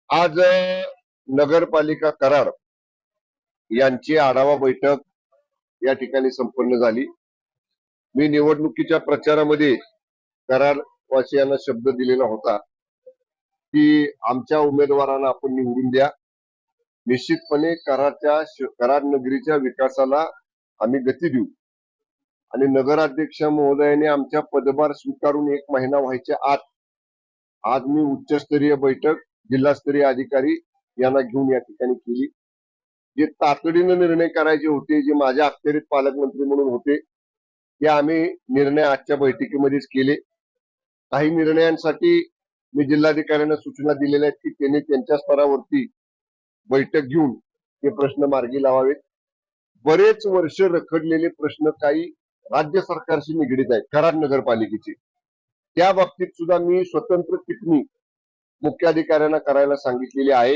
आज नगरपालिका कराड यांची आढावा बैठक या ठिकाणी संपन्न झाली। मी निवडणुकीच्या प्रचारामध्ये कराड वासियांना शब्द दिलेला होता की आमच्या उमेदवारांना आपण निवडून द्या। निश्चितपणे कराड नगरीच्या विकासाला आम्ही गती देऊ आणि नगराध्यक्ष महोदयाने आमच्या पदभार स्वीकारून 1 महिना व्हायच्या आत आज मी उच्चस्तरीय बैठक जिल्हास्तरीय अधिकारी यांना घेऊन या ठिकाणी केली। जे तातडीने निर्णय करायचे होते, जे माझ्या अखत्यारीत पालकमंत्री म्हणून होते, ते आम्ही निर्णय आजच्या बैठकीमध्येच केले। काही निर्णयांसाठी मी जिल्हाधिकाऱ्यांना सूचना दिलेल्या आहेत की त्यांनी त्यांच्या स्तरावरती बैठक घेऊन हे प्रश्न मार्गी लावावेत। बरेच वर्ष रखडलेले प्रश्न काही राज्य सरकारशी निगडीत आहेत कराड नगरपालिकेचे, त्या बाबतीत सुद्धा मी स्वतंत्र टिप्पणी मुख्याधिकाऱ्यांना करायला सांगितलेली आहे।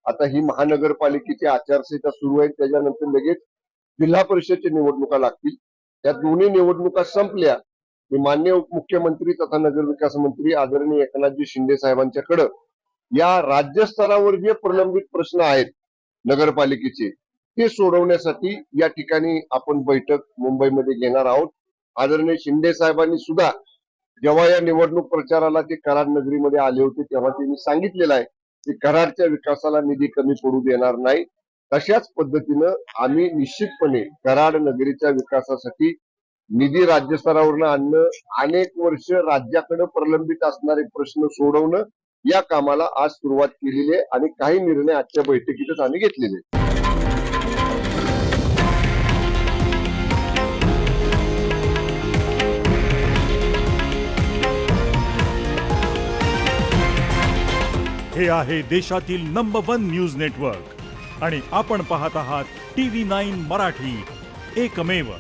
आता ही महानगरपालिकेची आचारसंहिता सुरू आहे, त्याच्यानंतर लगेच जिल्हा परिषदच्या निवडणुका लागतील। त्या दोन्ही निवडणुका संपल्या मी माननीय उपमुख्यमंत्री तथा नगरविकास मंत्री आदरणीय एकनाथजी शिंदे साहेबांच्याकडे या राज्य स्तरावर जे प्रलंबित प्रश्न आहेत नगरपालिकेचे ते सोडवण्यासाठी या ठिकाणी आपण बैठक मुंबईमध्ये घेणार आहोत। आदरणीय शिंदे साहेबांनी सुद्धा जेव्हा या निवडणूक प्रचाराला ते कराड नगरीमध्ये आले होते तेव्हा त्यांनी सांगितलेलं आहे की कराडच्या विकासाला निधी कमी पडू देणार नाही। तशाच पद्धतीनं आम्ही निश्चितपणे कराड नगरीच्या विकासासाठी निधी राज्य स्तरावरून आणणं, अनेक वर्ष राज्याकडे प्रलंबित असणारे प्रश्न सोडवणं या कामाला आज सुरुवात केलेली आहे आणि काही निर्णय आजच्या बैठकीतच आम्ही घेतलेले आहेत। हे आहे देशातील नंबर 1 न्यूज नेटवर्क आणि आपण पाहत आहात TV9 मराठी, एकमेव।